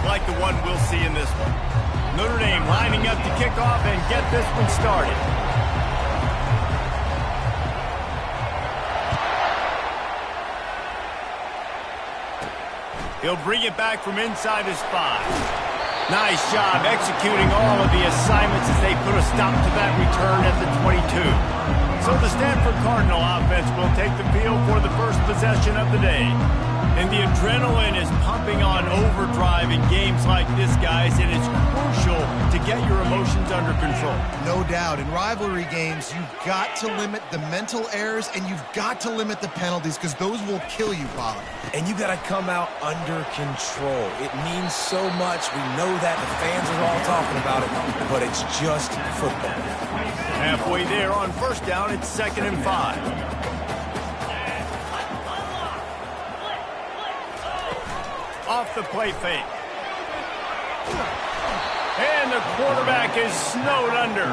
like the one we'll see in this one. Notre Dame lining up to kick off and get this one started. He'll bring it back from inside his 5. Nice job executing all of the assignments as they put a stop to that return at the 22. So the Stanford Cardinal offense will take the field for the first possession of the day. And the adrenaline is pumping on overdrive in games like this, guys, and it's crucial to get your emotions under control. No doubt. In rivalry games, you've got to limit the mental errors and you've got to limit the penalties because those will kill you, Bob. And you got to come out under control. It means so much. We know that. The fans are all talking about it, but it's just football. Halfway there on first down, it's 2nd and 5. Off the play fake. And the quarterback is snowed under.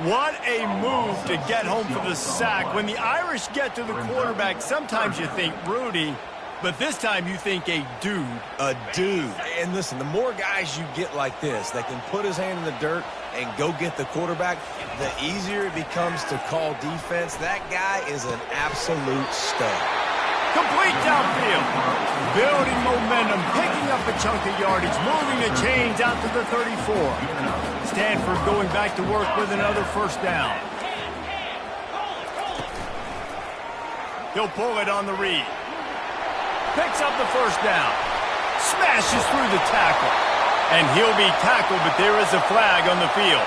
What a move to get home for the sack. When the Irish get to the quarterback, sometimes you think Rudy, but this time you think a dude. A dude. And listen, the more guys you get like this that can put his hand in the dirt and go get the quarterback, the easier it becomes to call defense. That guy is an absolute stud. Complete downfield. Building momentum, picking up a chunk of yardage, moving the chains out to the 34. Stanford going back to work with another first down. He'll pull it on the read. Picks up the first down. Smashes through the tackle. And he'll be tackled, but there is a flag on the field.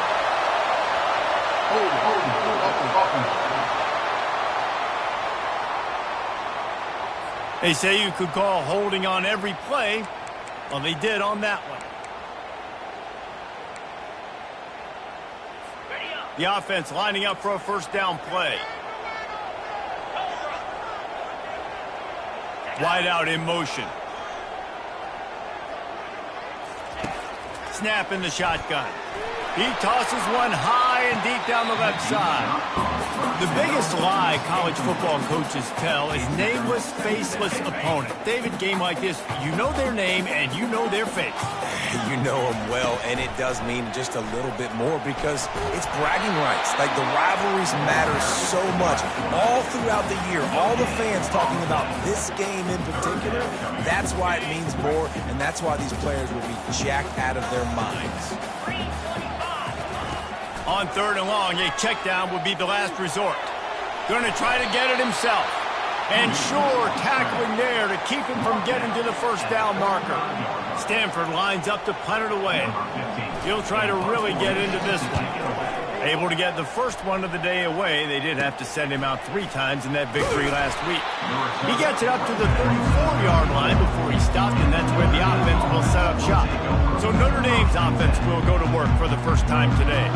They say you could call holding on every play. Well, they did on that one. The offense lining up for a first down play. Wide out in motion. Snap in the shotgun. He tosses one high and deep down the left side. The biggest lie college football coaches tell is nameless, faceless opponent. David, game like this, you know their name and you know their face. You know them well, and it does mean just a little bit more because it's bragging rights. Like, the rivalries matter so much. All throughout the year, all the fans talking about this game in particular, that's why it means more, and that's why these players will be jacked out of their minds. On 3rd and long, a check down would be the last resort. Going to try to get it himself. And sure, tackling there to keep him from getting to the first down marker. Stanford lines up to punt it away. He'll try to really get into this one. Able to get the first one of the day away. They did have to send him out 3 times in that victory last week. He gets it up to the 34-yard line before he stopped, and that's where the offense will set up shop. So Notre Dame's offense will go to work for the first time today.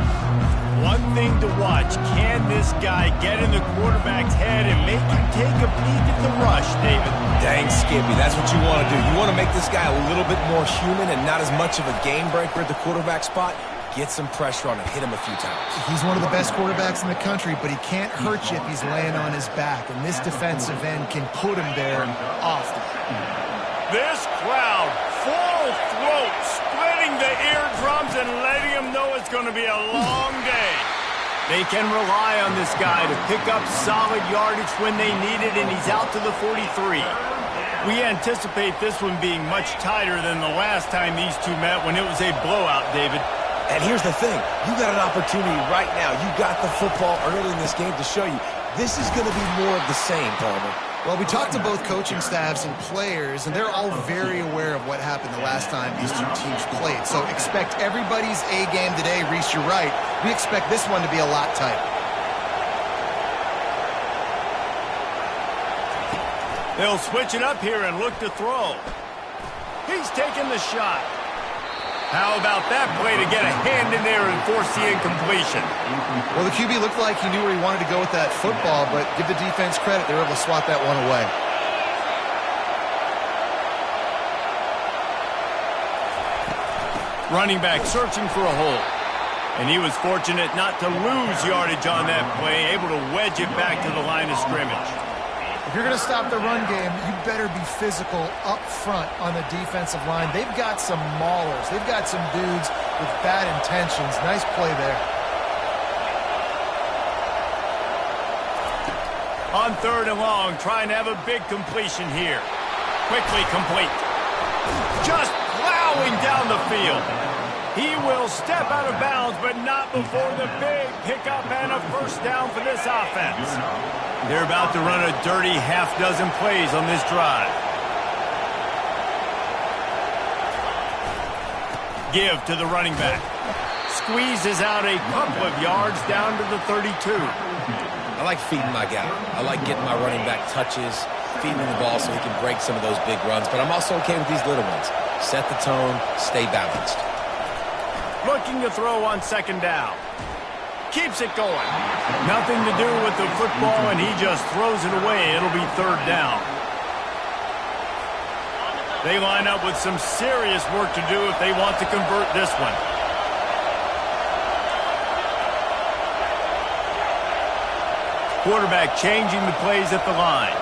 One thing to watch, can this guy get in the quarterback's head and make him take a peek at the rush, David? Dang, Skippy, that's what you want to do. You want to make this guy a little bit more human and not as much of a game breaker at the quarterback spot. Get some pressure on him, hit him a few times. He's one of the best quarterbacks in the country, but he can't hurt you if he's laying on his back, and this defensive end can put him there often. This crowd, full throat, splitting the eardrums and letting him know it's going to be a long day. They can rely on this guy to pick up solid yardage when they need it, and he's out to the 43. We anticipate this one being much tighter than the last time these two met when it was a blowout, David. And here's the thing. You got an opportunity right now. You got the football early in this game to show you. This is going to be more of the same, Palmer. Well, we talked to both coaching staffs and players, and they're all very aware of what happened the last time these two teams played. So expect everybody's A game today. Reese, you're right. We expect this one to be a lot tighter. They'll switch it up here and look to throw. He's taking the shot. How about that play to get a hand in there and force the incompletion? Well, the QB looked like he knew where he wanted to go with that football, but give the defense credit. They were able to swat that one away. Running back searching for a hole. And he was fortunate not to lose yardage on that play, able to wedge it back to the line of scrimmage. If you're going to stop the run game, you better be physical up front on the defensive line. They've got some maulers. They've got some dudes with bad intentions. Nice play there. On 3rd and long, trying to have a big completion here. Quickly complete. Just plowing down the field. He will step out of bounds, but not before the big pickup and a first down for this offense. They're about to run a dirty half-dozen plays on this drive. Give to the running back. Squeezes out a couple of yards down to the 32. I like feeding my guy. I like getting my running back touches, feeding him the ball so he can break some of those big runs. But I'm also okay with these little ones. Set the tone, stay balanced. Looking to throw on 2nd down. Keeps it going. Nothing to do with the football, and he just throws it away. It'll be 3rd down. They line up with some serious work to do if they want to convert this one. Quarterback changing the plays at the line.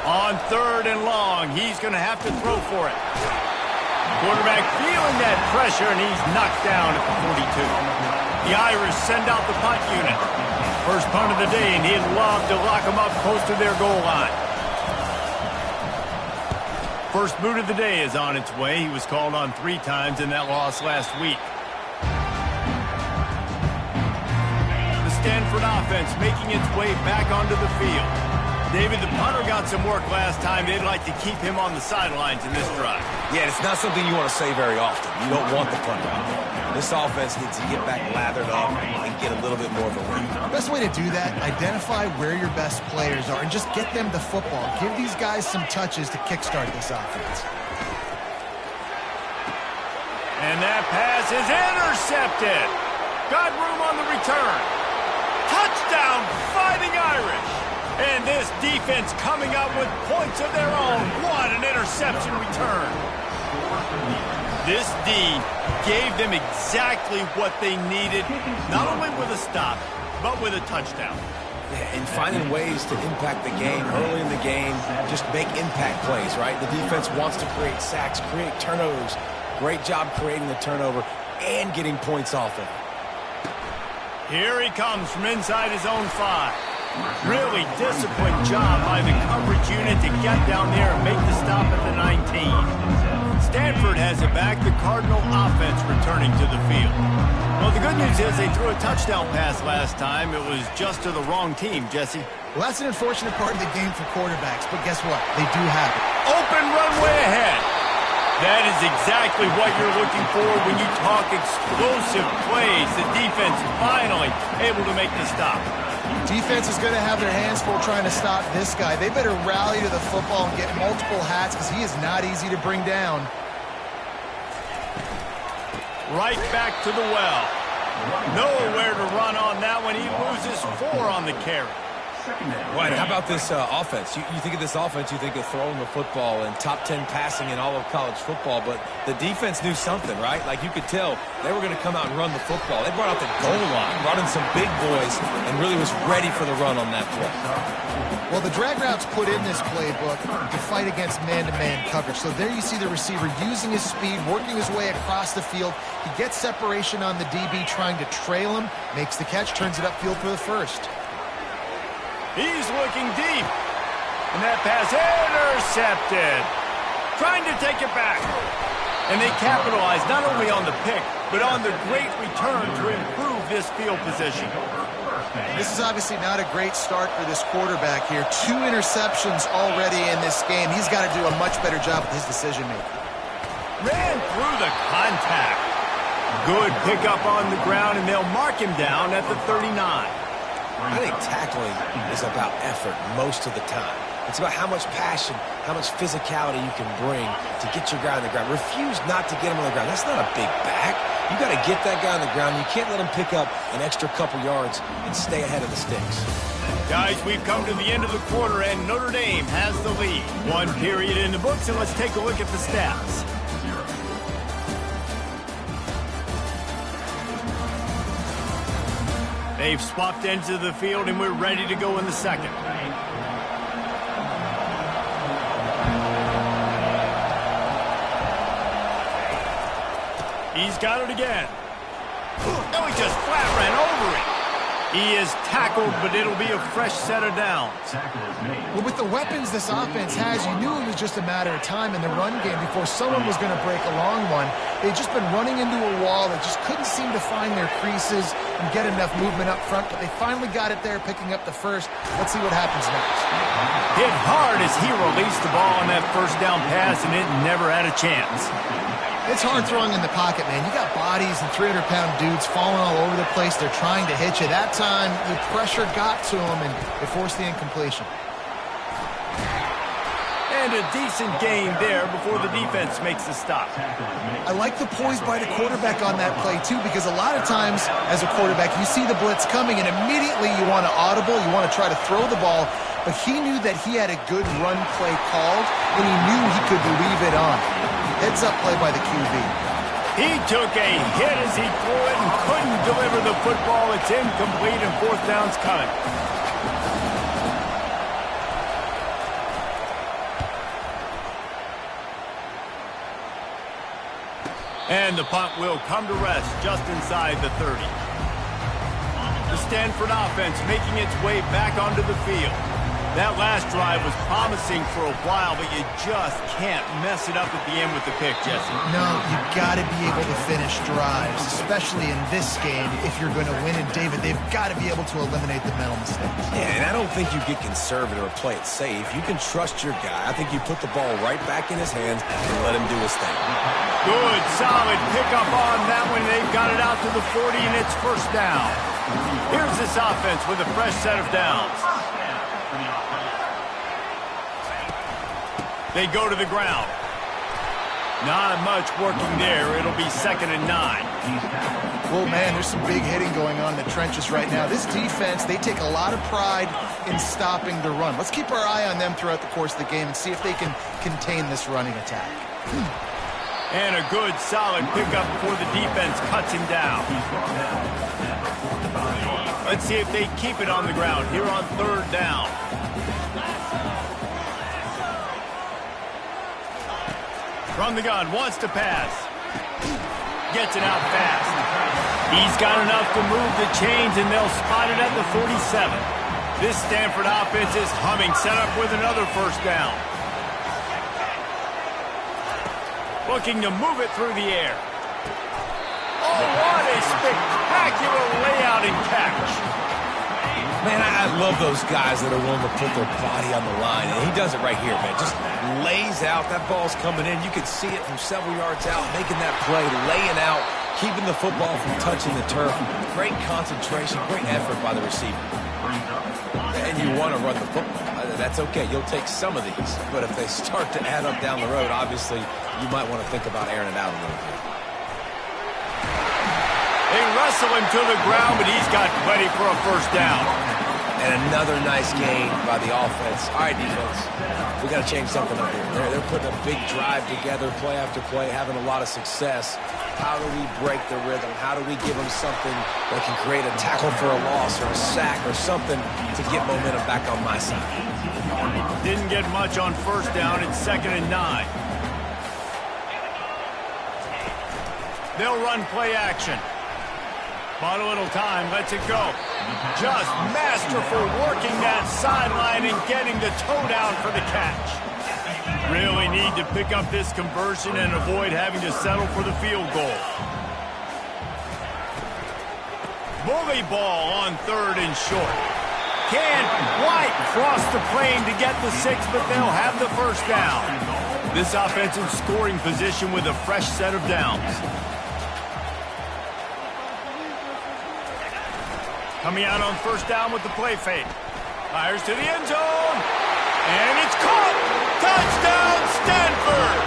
On 3rd and long, he's going to have to throw for it. Quarterback feeling that pressure, and he's knocked down at the 42. The Irish send out the punt unit. First punt of the day, and he'd love to lock them up close to their goal line. First boot of the day is on its way. He was called on 3 times in that loss last week. The Stanford offense making its way back onto the field. David, the punter got some work last time. They'd like to keep him on the sidelines in this drive. Yeah, it's not something you want to say very often. You don't want the punter out there. This offense needs to get back lathered up and get a little bit more of a win. The best way to do that, identify where your best players are and just get them the football. Give these guys some touches to kickstart this offense. And that pass is intercepted. Got room on the return. Touchdown, Fighting Irish. And this defense coming up with points of their own. What an interception return. This D gave them exactly what they needed, not only with a stop, but with a touchdown. Yeah, and finding ways to impact the game early in the game, just make impact plays, right? The defense wants to create sacks, create turnovers. Great job creating the turnover and getting points off of it. Here he comes from inside his own 5. Really disciplined job by the coverage unit to get down there and make the stop at the 19. Stanford has it back. The Cardinal offense returning to the field. Well, the good news is they threw a touchdown pass last time. It was just to the wrong team, Jesse. Well, that's an unfortunate part of the game for quarterbacks, but guess what? They do have it. Open runway ahead. That is exactly what you're looking for when you talk explosive plays. The defense finally able to make the stop. Defense is going to have their hands full trying to stop this guy. They better rally to the football and get multiple hats because he is not easy to bring down. Right back to the well. Nowhere to run on that one. He loses 4 on the carry. Right, how about this offense? You think of this offense, you think of throwing the football and top 10 passing in all of college football, but the defense knew something, right? Like you could tell they were going to come out and run the football. They brought out the goal line, brought in some big boys, and really was ready for the run on that play. Well, the drag routes put in this playbook to fight against man-to-man coverage. So there you see the receiver using his speed, working his way across the field. He gets separation on the DB, trying to trail him, makes the catch, turns it upfield for the first. He's looking deep. And that pass intercepted. Trying to take it back. And they capitalize not only on the pick, but on the great return to improve this field position. This is obviously not a great start for this quarterback here. 2 interceptions already in this game. He's got to do a much better job with his decision-making. Ran through the contact. Good pickup on the ground, and they'll mark him down at the 39. I think tackling is about effort most of the time. It's about how much passion, how much physicality you can bring to get your guy on the ground. Refuse not to get him on the ground. That's not a big back. You got to get that guy on the ground. You can't let him pick up an extra couple yards and stay ahead of the sticks. Guys, we've come to the end of the quarter, and Notre Dame has the lead. 1 period in the books, and let's take a look at the stats. They've swapped ends of the field, and we're ready to go in the second. He's got it again. No, he just flat ran over it. He is tackled, but it'll be a fresh set of downs. Well, with the weapons this offense has, you knew it was just a matter of time in the run game before someone was going to break a long one. They'd just been running into a wall that just couldn't seem to find their creases and get enough movement up front, but they finally got it there, picking up the first. Let's see what happens next. Hit hard as he released the ball on that first down pass, and it never had a chance. It's hard throwing in the pocket, man. You got bodies and 300-pound dudes falling all over the place. They're trying to hit you. That time, the pressure got to them, and it forced the incompletion. And a decent gain there before the defense makes the stop. I like the poise by the quarterback on that play, too, because a lot of times, as a quarterback, you see the blitz coming, and immediately you want to audible, you want to try to throw the ball, but he knew that he had a good run play called, and he knew he could leave it on. Heads-up play by the QB. He took a hit as he threw it and couldn't deliver the football. It's incomplete, and fourth down's coming. And the punt will come to rest just inside the 30. The Stanford offense making its way back onto the field. That last drive was promising for a while, but you just can't mess it up at the end with the pick, Jesse. No, you've got to be able to finish drives, especially in this game. If you're going to win, and David, they've got to be able to eliminate the mental mistakes. Yeah, and I don't think you get conservative or play it safe. You can trust your guy. I think you put the ball right back in his hands and let him do his thing. Good, solid pickup on that one. They've got it out to the 40, and it's first down. Here's this offense with a fresh set of downs. They go to the ground. Not much working there. It'll be 2nd and 9. Well, man, there's some big hitting going on in the trenches right now. This defense, they take a lot of pride in stopping the run. Let's keep our eye on them throughout the course of the game and see if they can contain this running attack. And a good, solid pickup before the defense cuts him down. Let's see if they keep it on the ground here on 3rd down. From the gun, wants to pass. Gets it out fast. He's got enough to move the chains, and they'll spot it at the 47. This Stanford offense is humming, set up with another first down. Looking to move it through the air. Oh, what a spectacular layout and catch. Man, I love those guys that are willing to put their body on the line, and he does it right here, man. Just lays out. That ball's coming in. You can see it from several yards out, making that play, laying out, keeping the football from touching the turf. Great concentration, great effort by the receiver. And you want to run the football. That's okay. You'll take some of these. But if they start to add up down the road, obviously, you might want to think about airing it out a little bit. They wrestle him to the ground, but he's got plenty for a first down. And another nice gain by the offense. All right, defense, we got to change something up here. They're putting a big drive together, play after play, having a lot of success. How do we break the rhythm? How do we give them something that can create a tackle for a loss or a sack or something to get momentum back on my side? Didn't get much on first down. It's 2nd and 9. They'll run play action. Bought a little time, lets it go. Just masterful working that sideline and getting the toe down for the catch. Really need to pick up this conversion and avoid having to settle for the field goal. Bully ball on 3rd and short. Can't quite cross the plane to get the 6, but they'll have the first down. This offensive scoring position with a fresh set of downs. Coming out on first down with the play fake. Fires to the end zone. And it's caught. Touchdown, Stanford.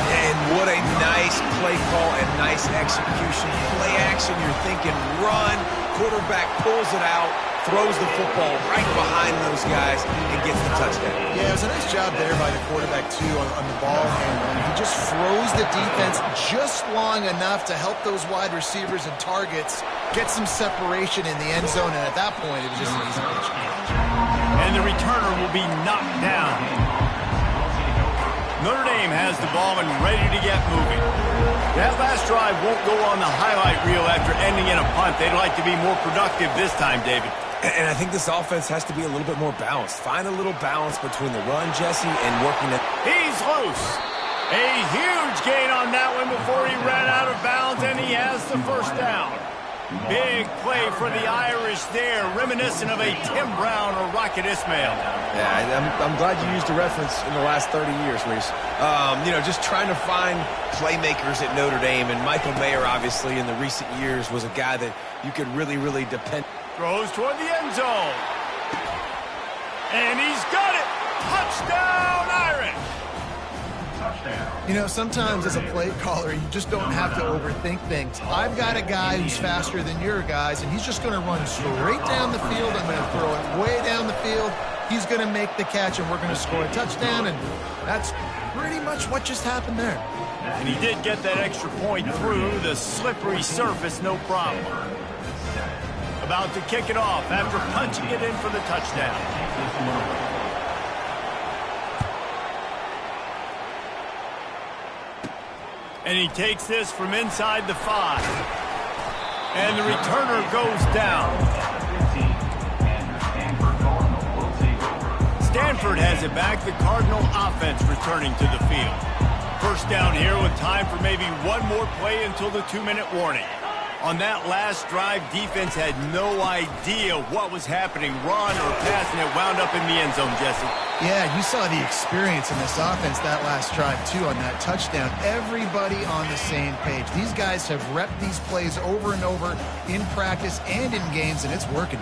And what a nice play call and nice execution. Play action, you're thinking run. Quarterback pulls it out, throws the football right behind those guys, and gets the touchdown. Yeah, it was a nice job there by the quarterback, too, on the ball handling. He just froze the defense just long enough to help those wide receivers and targets get some separation in the end zone, and at that point, it was just an easy pitch. And the returner will be knocked down. Notre Dame has the ball and ready to get moving. That last drive won't go on the highlight reel after ending in a punt. They'd like to be more productive this time, David. And I think this offense has to be a little bit more balanced. Find a little balance between the run, Jesse, and working it. He's loose. A huge gain on that one before he ran out of bounds, and he has the first down. Big play for the Irish there, reminiscent of a Tim Brown or Rocket Ismail. Yeah, I'm glad you used a reference in the last 30 years, Reese. You know, just trying to find playmakers at Notre Dame, and Michael Mayer, obviously, in the recent years, was a guy that you could really depend. Throws toward the end zone. And he's got it. Touchdown, Irish. You know, sometimes as a play caller, you just don't have to overthink things. I've got a guy who's faster than your guys, and he's just going to run straight down the field. I'm going to throw it way down the field. He's going to make the catch, and we're going to score a touchdown, and that's pretty much what just happened there. And he did get that extra point through the slippery surface, no problem. About to kick it off after punching it in for the touchdown. And he takes this from inside the 5. And the returner goes down. Stanford has it back. The Cardinal offense returning to the field. First down here with time for maybe one more play until the 2-minute warning. On that last drive, defense had no idea what was happening, run or pass, and it wound up in the end zone, Jesse. Yeah, you saw the experience in this offense that last drive, too, on that touchdown. Everybody on the same page. These guys have repped these plays over and over in practice and in games, and it's working.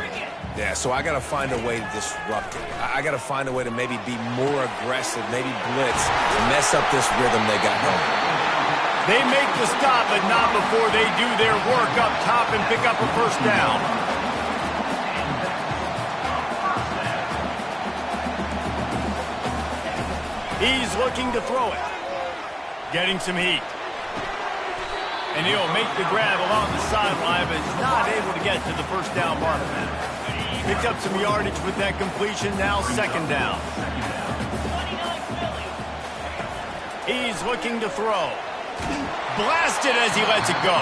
Yeah, so I got to find a way to disrupt it. I got to find a way to maybe be more aggressive, maybe blitz, mess up this rhythm they got going. They make the stop, but not before they do their work up top and pick up a first down. He's looking to throw it. Getting some heat. And he'll make the grab along the sideline, but is not able to get to the first down mark. Picked up some yardage with that completion, now second down. He's looking to throw. Blasted as he lets it go.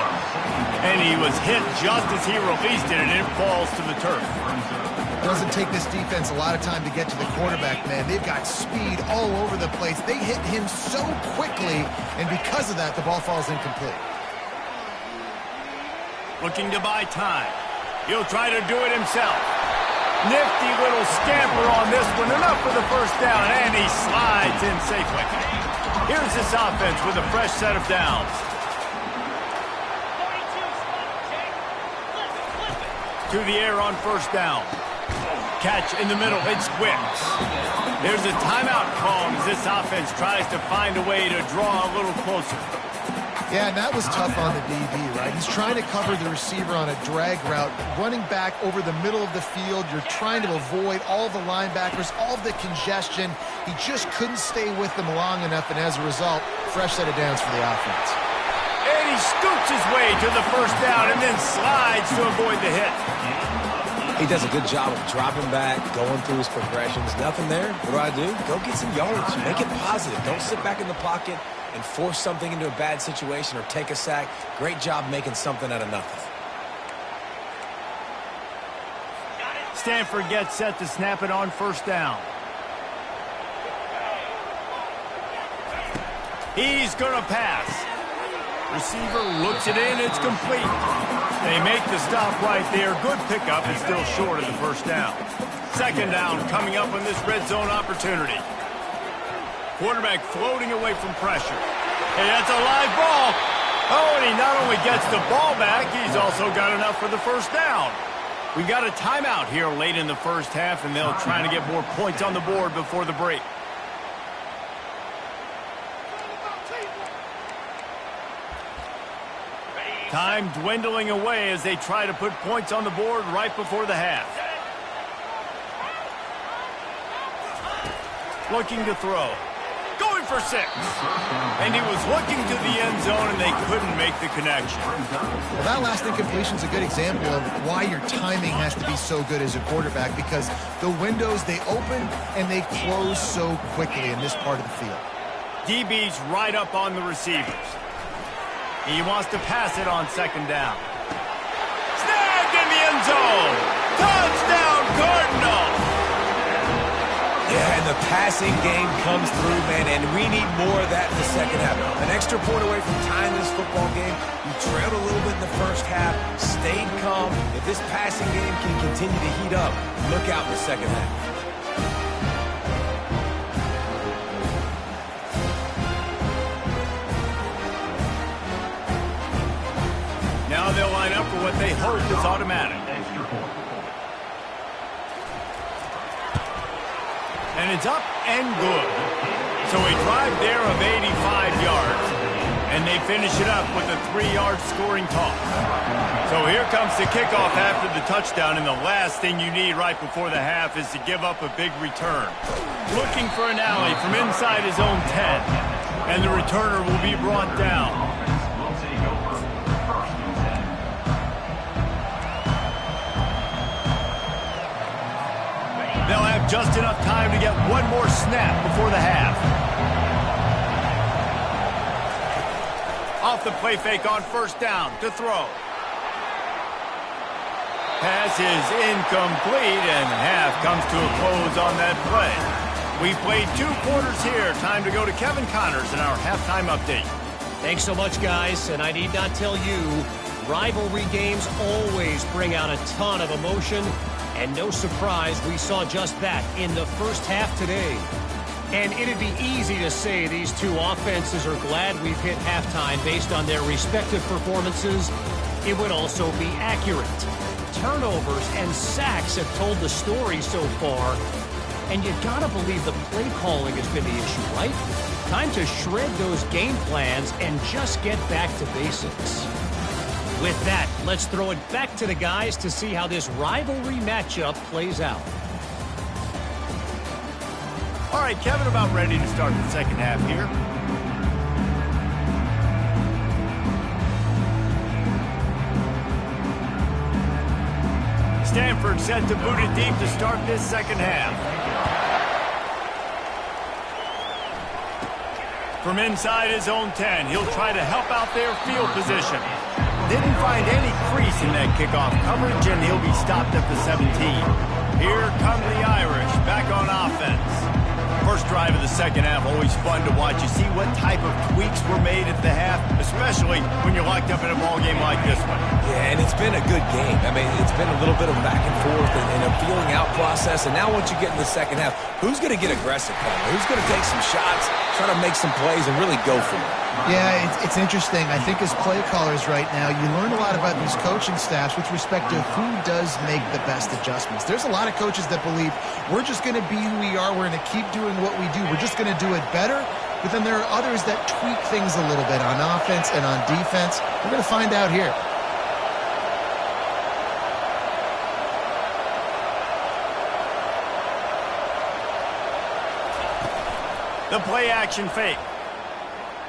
And he was hit just as he released it, and it falls to the turf. It doesn't take this defense a lot of time to get to the quarterback, man. They've got speed all over the place. They hit him so quickly, and because of that, the ball falls incomplete. Looking to buy time. He'll try to do it himself. Nifty little scamper on this one. Enough for the first down, and he slides in safely. Here's this offense with a fresh set of downs. To the air on first down. Catch in the middle, it's whipped. There's a timeout call as this offense tries to find a way to draw a little closer. Yeah, and that was tough on the DB, right? He's trying to cover the receiver on a drag route, running back over the middle of the field. You're trying to avoid all the linebackers, all the congestion. He just couldn't stay with them long enough, and as a result, fresh set of downs for the offense. And he scoots his way to the first down and then slides to avoid the hit. He does a good job of dropping back, going through his progressions. Nothing there. What do? Go get some yardage. Make it positive. Don't sit back in the pocket and force something into a bad situation or take a sack. Great job making something out of nothing. Stanford gets set to snap it on first down. He's going to pass. Receiver looks it in. It's complete. They make the stop right there. Good pickup and still short of the first down. Second down coming up on this red zone opportunity. Quarterback floating away from pressure. Hey, that's a live ball. Oh, and he not only gets the ball back, he's also got enough for the first down. We've got a timeout here late in the first half, and they'll try to get more points on the board before the break. Time dwindling away as they try to put points on the board right before the half. Looking to throw. Going for 6. And he was looking to the end zone, and they couldn't make the connection. Well, that last incompletion is a good example of why your timing has to be so good as a quarterback, because the windows, they open and they close so quickly in this part of the field. DB's right up on the receivers. He wants to pass it on second down. Snagged in the end zone. Touchdown, Cardinals. Yeah, and the passing game comes through, man, and we need more of that in the second half. An extra point away from tying this football game. You trailed a little bit in the first half, stayed calm. If this passing game can continue to heat up, look out in the second half. Now they'll line up for what they hope is automatic. And it's up and good. So a drive there of 85 yards. And they finish it up with a 3-yard scoring toss. So here comes the kickoff after the touchdown. And the last thing you need right before the half is to give up a big return. Looking for an alley from inside his own 10. And the returner will be brought down. They'll have just enough time to get one more snap before the half. Off the play fake on first down to throw. Pass is incomplete, and half comes to a close on that play. We played 2 quarters here. Time to go to Kevin Connors in our halftime update. Thanks so much, guys, and I need not tell you, rivalry games always bring out a ton of emotion. And no surprise, we saw just that in the first half today. And it'd be easy to say these two offenses are glad we've hit halftime based on their respective performances. It would also be accurate. Turnovers and sacks have told the story so far. And you gotta believe the play calling has been the issue, right? Time to shred those game plans and just get back to basics. With that, let's throw it back to the guys to see how this rivalry matchup plays out. All right, Kevin, about ready to start the second half here. Stanford set to boot it deep to start this second half. From inside his own 10, he'll try to help out their field position. Didn't find any crease in that kickoff coverage, and he'll be stopped at the 17. Here come the Irish, back on offense. First drive of the second half, always fun to watch. You see what type of tweaks were made at the half, especially when you're locked up in a ball game like this one. Yeah, and it's been a good game. I mean, it's been a little bit of back and forth and a feeling out process. And now once you get in the second half, who's going to get aggressive, Palmer? Who's going to take some shots, try to make some plays, and really go for it? Yeah, it's interesting. I think as play callers right now, you learn a lot about these coaching staffs with respect to who does make the best adjustments. There's a lot of coaches that believe we're just going to be who we are. We're going to keep doing what we do. We're just going to do it better. But then there are others that tweak things a little bit on offense and on defense. We're going to find out here. The play action fake.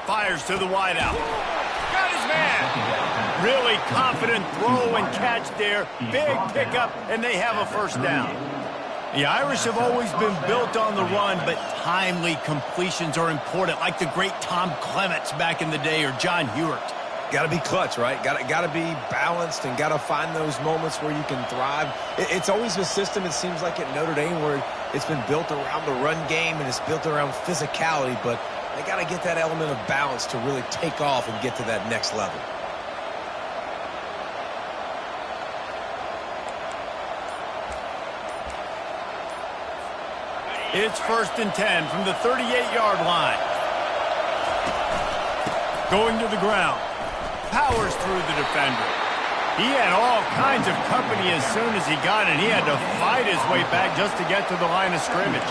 Fires to the wideout. Got his man. Really confident throw and catch there. Big pickup, and they have a first down. The Irish have always been built on the run, but timely completions are important, like the great Tom Clements back in the day or John Hewitt. Got to be clutch, right? Got to be balanced and got to find those moments where you can thrive. It's always a system, it seems like, at Notre Dame where it's been built around the run game and it's built around physicality, but they got to get that element of balance to really take off and get to that next level. It's 1st and 10 from the 38-yard line. Going to the ground. Powers through the defender. He had all kinds of company as soon as he got it. He had to fight his way back just to get to the line of scrimmage.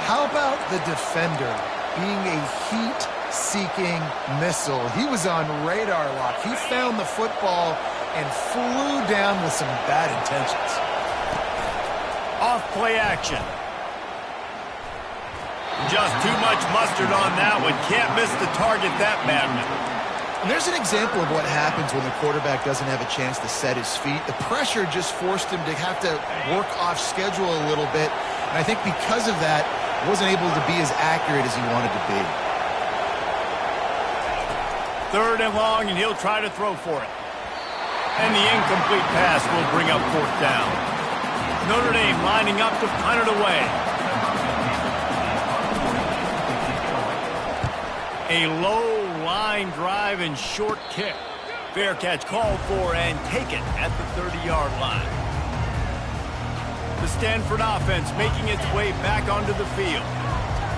How about the defender being a heat-seeking missile? He was on radar lock. He found the football and flew down with some bad intentions. Off play action. Just too much mustard on that one. Can't miss the target that badly. And there's an example of what happens when the quarterback doesn't have a chance to set his feet. The pressure just forced him to have to work off schedule a little bit. And I think because of that, he wasn't able to be as accurate as he wanted to be. 3rd and long, and he'll try to throw for it. And the incomplete pass will bring up 4th down. Notre Dame lining up to punt it away. A low line drive and short kick. Fair catch called for and taken at the 30-yard line. The Stanford offense making its way back onto the field.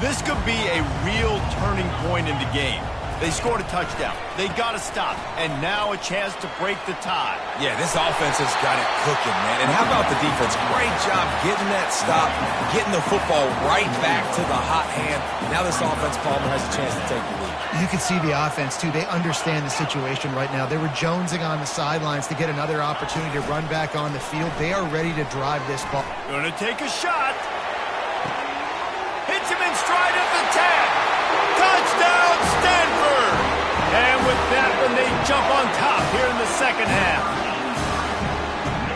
This could be a real turning point in the game. They scored a touchdown. They got to stop. And now a chance to break the tie. Yeah, this offense has got it cooking, man. And how about the defense? Great job getting that stop, getting the football right back to the hot hand. Now this offense, Palmer, has a chance to take the lead. You can see the offense, too. They understand the situation right now. They were jonesing on the sidelines to get another opportunity to run back on the field. They are ready to drive this ball. Going to take a shot. Hits him in stride at the 10. Touchdown, Stanford! And with that one, they jump on top here in the second half.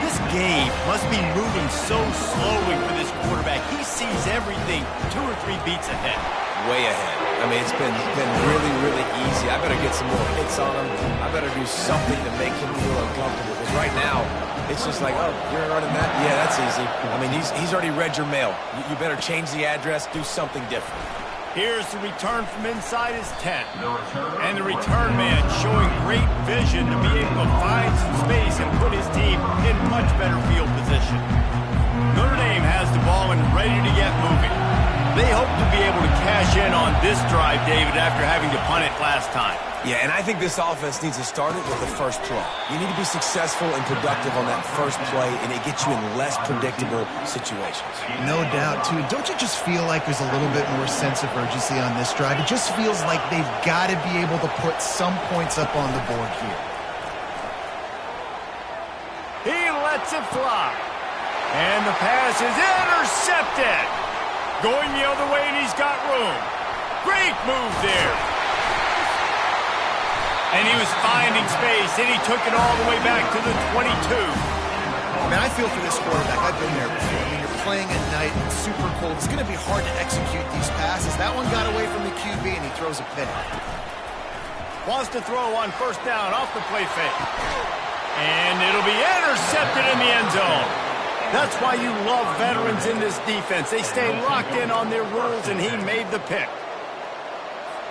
This game must be moving so slowly for this quarterback. He sees everything 2 or 3 beats ahead. Way ahead. I mean, it's been really, really easy. I better get some more hits on him. I better do something to make him feel uncomfortable. Because right now, it's just like, oh, you're running that? Yeah, that's easy. I mean, he's already read your mail. You better change the address, do something different. Here's the return from inside his 10. And the return man showing great vision to be able to find some space and put his team in much better field position. Notre Dame has the ball and ready to get moving. They hope to be able to cash in on this drive, David, after having to punt it last time. Yeah, and I think this offense needs to start it with the first play. You need to be successful and productive on that first play, and it gets you in less predictable situations. No doubt, too. Don't you just feel like there's a little bit more sense of urgency on this drive? It just feels like they've got to be able to put some points up on the board here. He lets it fly. And the pass is intercepted. Going the other way, and he's got room. Great move there. And he was finding space, and he took it all the way back to the 22. Man, I feel for this quarterback. I've been there before. I mean, you're playing at night, it's super cold. It's going to be hard to execute these passes. That one got away from the QB, and he throws a pick. Wants to throw on 1st down off the play fake. And it'll be intercepted in the end zone. That's why you love veterans in this defense. They stay locked in on their rules, and he made the pick.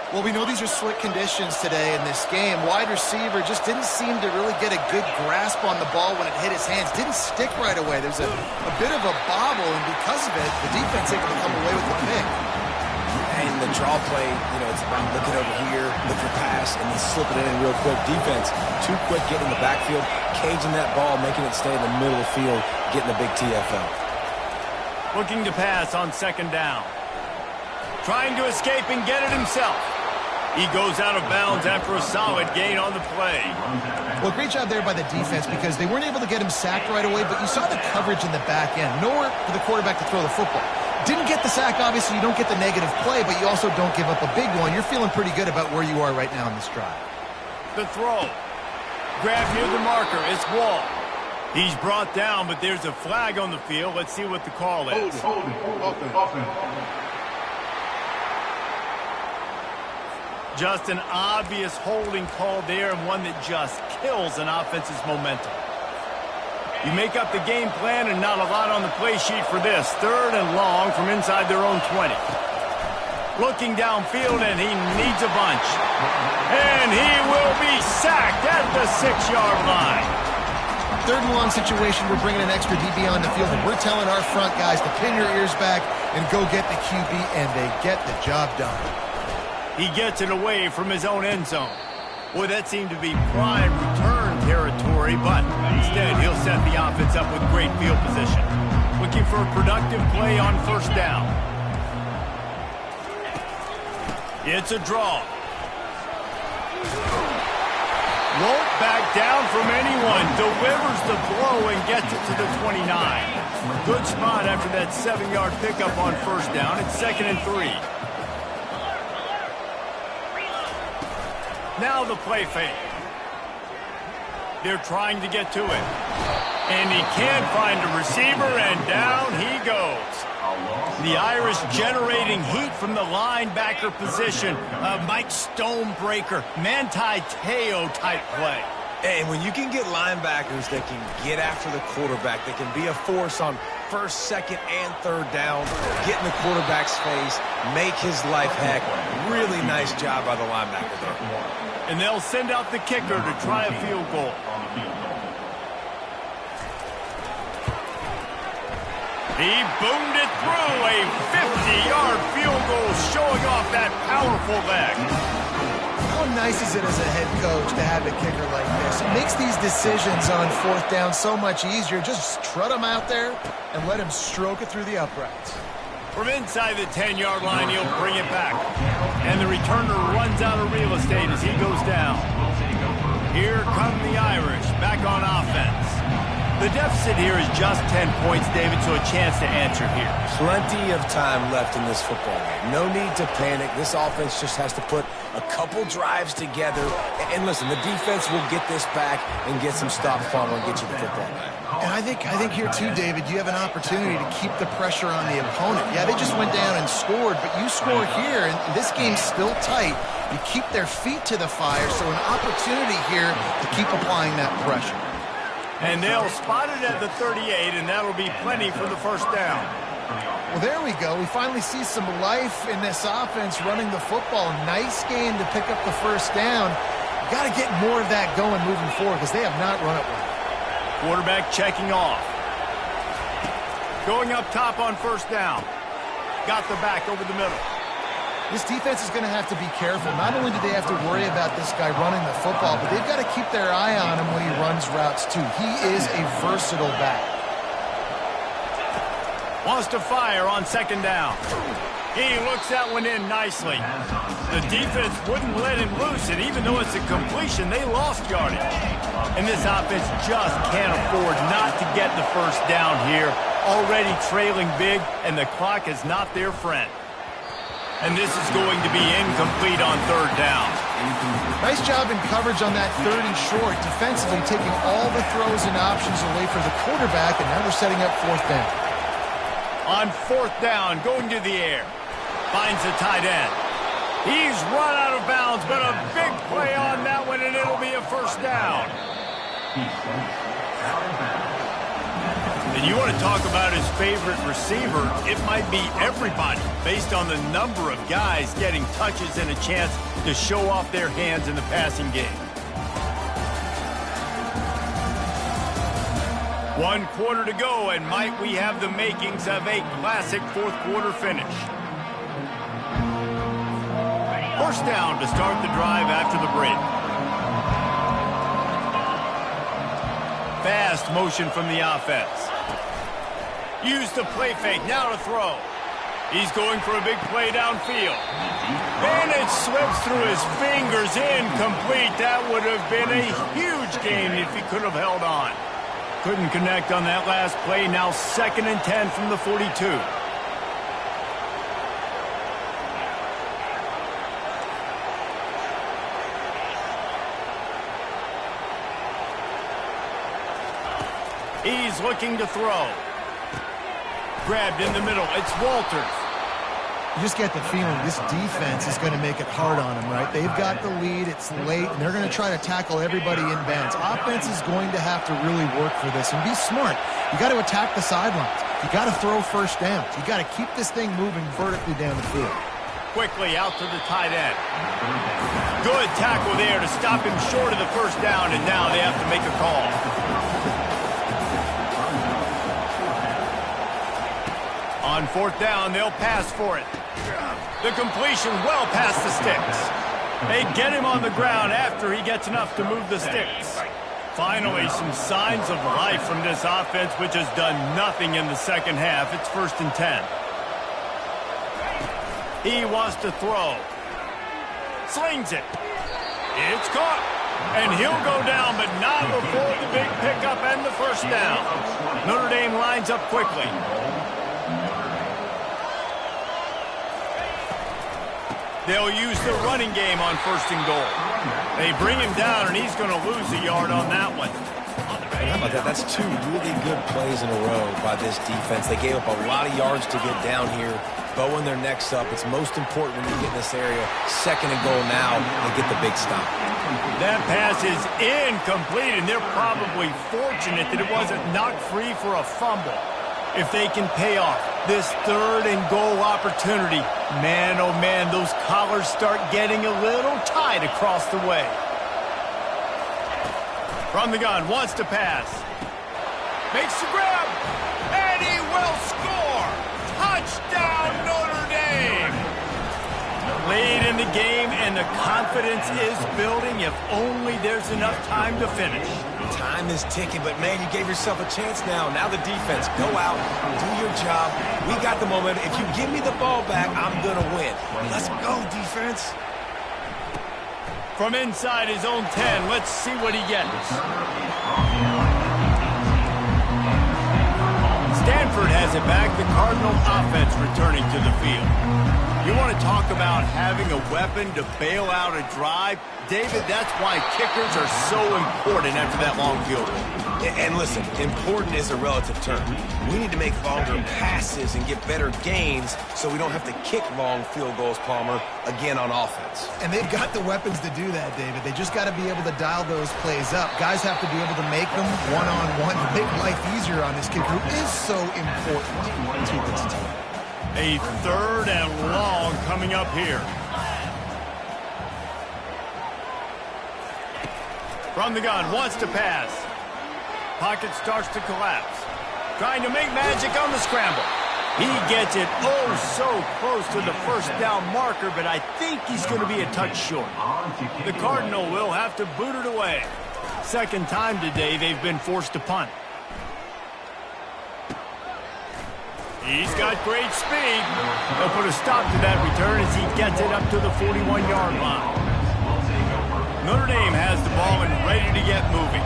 Well, we know these are slick conditions today in this game. Wide receiver just didn't seem to really get a good grasp on the ball when it hit his hands. Didn't stick right away. There's a bit of a bobble, and because of it, the defense able to come away with the pick. And the draw play, you know, it's about looking over here, look for pass, and then slip it in real quick. Defense, too quick getting in the backfield, caging that ball, making it stay in the middle of the field, getting a big TFL. Looking to pass on 2nd down. Trying to escape and get it himself. He goes out of bounds after a solid gain on the play. Well, great job there by the defense because they weren't able to get him sacked right away, but you saw the coverage in the back end. Nowhere for the quarterback to throw the football. Didn't get the sack, obviously. You don't get the negative play, but you also don't give up a big one. You're feeling pretty good about where you are right now in this drive. The throw. Grab near the marker. It's Wall. He's brought down, but there's a flag on the field. Let's see what the call is. Just an obvious holding call there, and one that just kills an offense's momentum. You make up the game plan, and not a lot on the play sheet for this. 3rd and long from inside their own 20. Looking downfield, and he needs a bunch. And he will be sacked at the 6-yard line. 3rd and long situation, we're bringing an extra DB on the field, and we're telling our front guys to pin your ears back and go get the QB, and they get the job done. He gets it away from his own end zone. Boy, that seemed to be prime return territory, but instead he'll set the offense up with great field position. Looking for a productive play on 1st down. It's a draw. Won't back down from anyone. Delivers the blow and gets it to the 29. Good spot after that 7-yard pickup on 1st down. It's 2nd and 3. Now the play fake. They're trying to get to it. And he can't find a receiver, and down he goes. The Irish generating heat from the linebacker position. Mike Stonebreaker, Manti Te'o type play. And when you can get linebackers that can get after the quarterback, that can be a force on first, second, and third down, get in the quarterback's face, make his life heck. Really nice job by the linebacker there. And they'll send out the kicker to try a field goal. He boomed it through a 50-yard field goal, showing off that powerful leg. How nice is it as a head coach to have a kicker like this? It makes these decisions on fourth down so much easier. Just trot him out there and let him stroke it through the uprights. From inside the 10-yard line, he'll bring it back. And the returner runs out of real estate as he goes down. Here come the Irish, back on offense. The deficit here is just 10 points, David, so a chance to answer here. Plenty of time left in this football game. No need to panic. This offense just has to put a couple drives together. And listen, the defense will get this back and get some stops on and get you the football back. And I think here too, David, you have an opportunity to keep the pressure on the opponent. Yeah, they just went down and scored, but you score here, and this game's still tight. You keep their feet to the fire, so an opportunity here to keep applying that pressure. And they'll spot it at the 38, and that'll be plenty for the first down. Well, there we go. We finally see some life in this offense running the football. Nice game to pick up the first down. You got to get more of that going moving forward because they have not run it well. Quarterback checking off. Going up top on first down. Got the back over the middle. This defense is going to have to be careful. Not only do they have to worry about this guy running the football, but they've got to keep their eye on him when he runs routes too. He is a versatile back. Wants to fire on second down. He looks that one in nicely. The defense wouldn't let him loose, and even though it's a completion, they lost yardage. And this offense just can't afford not to get the first down here. Already trailing big, and the clock is not their friend. And this is going to be incomplete on third down. Nice job in coverage on that third and short. Defensively taking all the throws and options away for the quarterback, and now they're setting up fourth down. On fourth down, going to the air. Finds the tight end. He's run out of bounds, but a big play on that one, and it'll be a first down. And you want to talk about his favorite receiver, it might be everybody, based on the number of guys getting touches and a chance to show off their hands in the passing game. 1 quarter to go, and might we have the makings of a classic fourth quarter finish. First down to start the drive after the break. Fast motion from the offense. Use the play fake, now to throw. He's going for a big play downfield. And it slips through his fingers, incomplete. That would have been a huge gain if he could have held on. Couldn't connect on that last play. Now 2nd and 10 from the 42. He's looking to throw. Grabbed in the middle. It's Walters. You just get the feeling this defense is going to make it hard on them, right? They've got the lead. It's late, and they're going to try to tackle everybody in bounds. Offense is going to have to really work for this and be smart. You got to attack the sidelines. You got to throw first downs. You got to keep this thing moving vertically down the field. Quickly out to the tight end. Good tackle there to stop him short of the first down, and now they have to make a call. On fourth down, they'll pass for it. The completion well past the sticks. They get him on the ground after he gets enough to move the sticks. Finally, some signs of life from this offense, which has done nothing in the second half. It's 1st and 10. He wants to throw. Slings it. It's caught. And he'll go down, but not before the big pickup and the first down. Notre Dame lines up quickly. They'll use the running game on 1st and goal. They bring him down, and he's going to lose a yard on that one. And how about that? That's 2 really good plays in a row by this defense. They gave up a lot of yards to get down here, bowing their necks up. It's most important when you get in this area. 2nd and goal now, and get the big stop. That pass is incomplete, and they're probably fortunate that it wasn't knocked free for a fumble. If they can pay off this 3rd and goal opportunity, man, oh man, those collars start getting a little tight across the way. From the gun, wants to pass. Makes the grab, and he will score! Touchdown, Notre Dame! Late in the game, and the confidence is building if only there's enough time to finish. Time is ticking, but man, you gave yourself a chance now. Now the defense, go out, do your job. We got the momentum. If you give me the ball back, I'm going to win. Let's go, defense. From inside his own 10, let's see what he gets. Stanford has it back, the Cardinal offense returning to the field. You want to talk about having a weapon to bail out a drive? David, that's why kickers are so important after that long field goal. And listen, important is a relative term. We need to make longer passes and get better gains so we don't have to kick long field goals, Palmer, again on offense. And they've got the weapons to do that, David. They just got to be able to dial those plays up. Guys have to be able to make them one-on-one to make life easier on this kicker, who is so important to this team. A 3rd and long coming up here. From the gun, wants to pass. Pocket starts to collapse. Trying to make magic on the scramble. He gets it so close to the 1st down marker, but I think he's going to be a touch short. The Cardinal will have to boot it away. 2nd time today they've been forced to punt. He's got great speed. They'll put a stop to that return as he gets it up to the 41-yard line. Notre Dame has the ball and ready to get moving.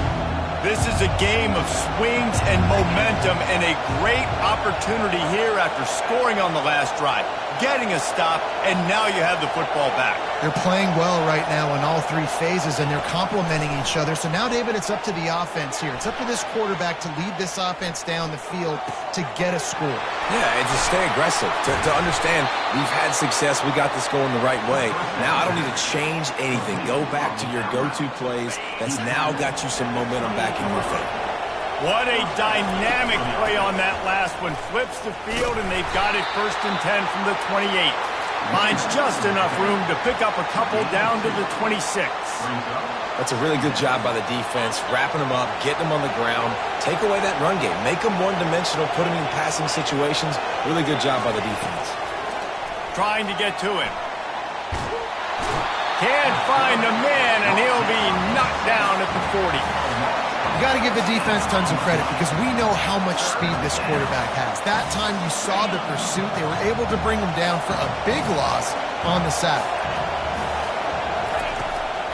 This is a game of swings and momentum and a great opportunity here after scoring on the last drive, getting a stop, and now you have the football back. They're playing well right now in all 3 phases, and they're complementing each other. So now, David, it's up to the offense here. It's up to this quarterback to lead this offense down the field to get a score. Yeah, and to stay aggressive, to understand we've had success, we got this going the right way. Now I don't need to change anything. Go back to your go-to plays. That's now got you some momentum back in your favor. What a dynamic play on that last one. Flips the field, and they've got it 1st and 10 from the 28. Finds just enough room to pick up a couple down to the 26. That's a really good job by the defense, wrapping them up, getting them on the ground, take away that run game, make them one-dimensional, put them in passing situations. Really good job by the defense. Trying to get to him. Can't find a man, and he'll be knocked down at the 40. You got to give the defense tons of credit because we know how much speed this quarterback has. That time you saw the pursuit. They were able to bring him down for a big loss on the sack.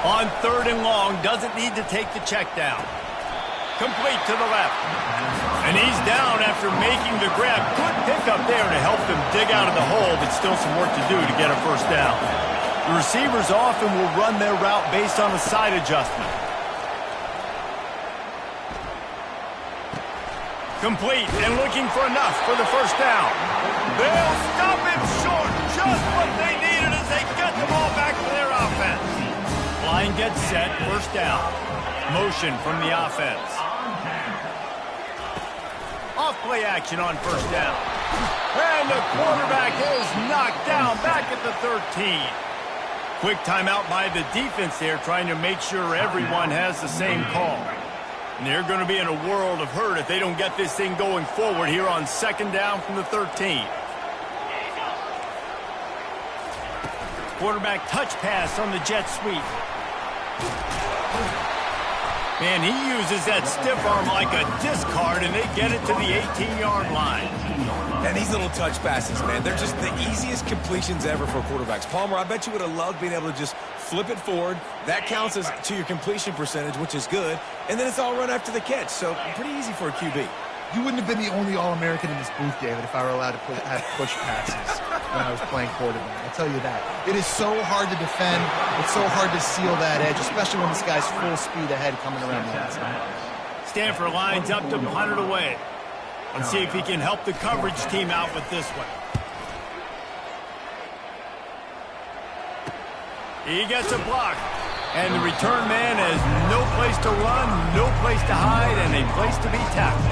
On 3rd and long, doesn't need to take the check down. Complete to the left. And he's down after making the grab. Good pickup there to help them dig out of the hole, but still some work to do to get a 1st down. The receivers often will run their route based on a side adjustment. Complete and looking for enough for the 1st down. They'll stop him short. Just what they needed as they get the ball back to their offense. Line gets set, 1st down. Motion from the offense. Off play action on 1st down. And the quarterback is knocked down back at the 13. Quick timeout by the defense there, trying to make sure everyone has the same call. And they're going to be in a world of hurt if they don't get this thing going forward here on 2nd down from the 13. Quarterback touch pass on the jet sweep. Man, he uses that stiff arm like a discard, and they get it to the 18-yard line. And these little touch passes, man, they're just the easiest completions ever for quarterbacks. Palmer, I bet you would have loved being able to just flip it forward. That counts as to your completion percentage, which is good. And then it's all run after the catch, so pretty easy for a QB. You wouldn't have been the only All-American in this booth, David, if I were allowed to have push passes when I was playing quarterback. I'll tell you that. It is so hard to defend. It's so hard to seal that edge, especially when this guy's full speed ahead coming around the outside. Stanford lines up to punt it away. Let's see if he can help the coverage team out with this one. He gets a block. And the return man has no place to run, no place to hide, and a place to be tackled.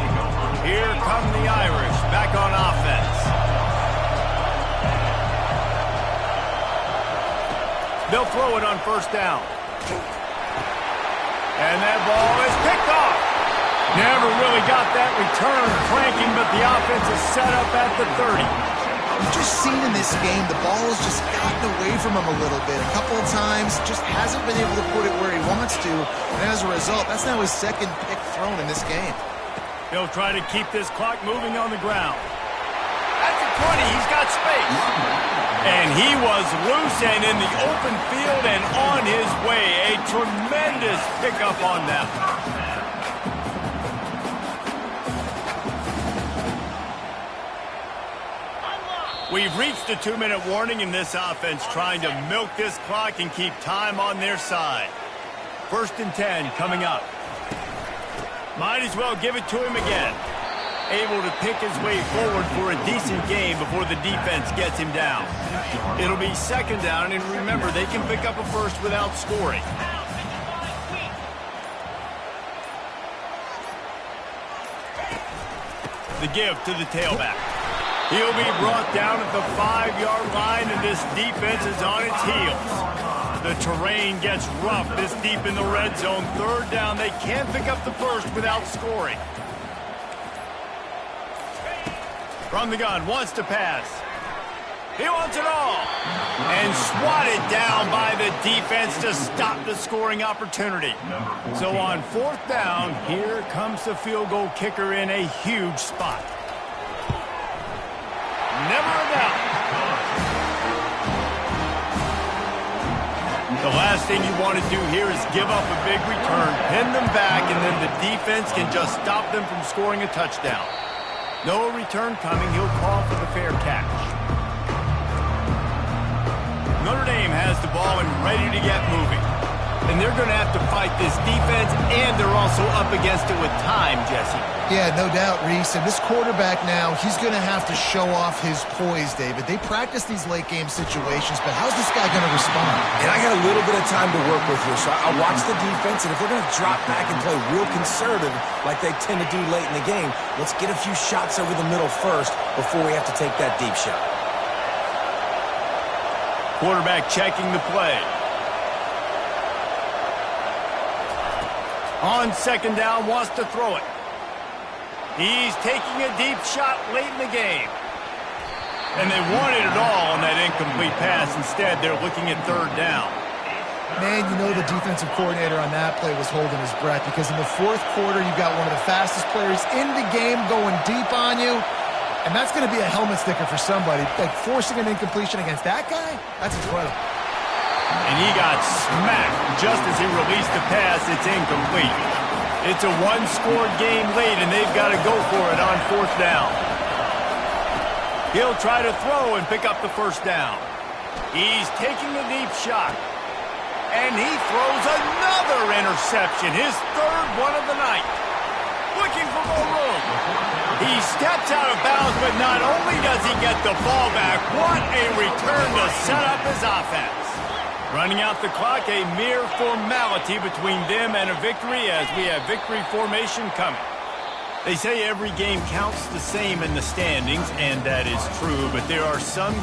Here come the Irish back on offense. They'll throw it on first down. And that ball is picked off. Never really got that return cranking, but the offense is set up at the 30. You've just seen in this game, the ball has just gotten away from him a little bit. A couple of times, just hasn't been able to put it where he wants to. And as a result, that's now his second pick thrown in this game. He'll try to keep this clock moving on the ground. At the 20, he's got space. And he was loose and in the open field and on his way. A tremendous pickup on that. We've reached a 2-minute warning in this offense, trying to milk this clock and keep time on their side. 1st and 10 coming up. Might as well give it to him again. Able to pick his way forward for a decent game before the defense gets him down. It'll be 2nd down, and remember, they can pick up a first without scoring. The give to the tailback. He'll be brought down at the 5-yard line, and this defense is on its heels. The terrain gets rough this deep in the red zone. 3rd down, they can't pick up the first without scoring. From the gun, wants to pass. He wants it all. And swatted down by the defense to stop the scoring opportunity. So on 4th down, here comes the field goal kicker in a huge spot. Never a doubt. The last thing you want to do here is give up a big return, pin them back, and then the defense can just stop them from scoring a touchdown. No return coming. He'll call for the fair catch. Notre Dame has the ball and ready to get moving. And they're going to have to fight this defense, and they're also up against it with time, Jesse. Yeah, no doubt, Reese. And this quarterback now, he's going to have to show off his poise, David. They practice these late-game situations, but how's this guy going to respond? And I got a little bit of time to work with here, so I'll watch the defense, and if they're going to drop back and play real conservative like they tend to do late in the game, let's get a few shots over the middle first before we have to take that deep shot. Quarterback checking the play. On 2nd down, wants to throw it. He's taking a deep shot late in the game. And they wanted it all on that incomplete pass. Instead, they're looking at 3rd down. Man, you know the defensive coordinator on that play was holding his breath, because in the 4th quarter, you got one of the fastest players in the game going deep on you. And that's going to be a helmet sticker for somebody. Like, forcing an incompletion against that guy, that's incredible. And he got smacked just as he released the pass. It's incomplete. It's a one-score game late, and they've got to go for it on 4th down. He'll try to throw and pick up the 1st down. He's taking a deep shot. And he throws another interception, his 3rd one of the night. Looking for more room. He steps out of bounds, but not only does he get the ball back, what a return to set up his offense. Running out the clock, a mere formality between them and a victory, as we have victory formation coming. They say every game counts the same in the standings, and that is true, but there are some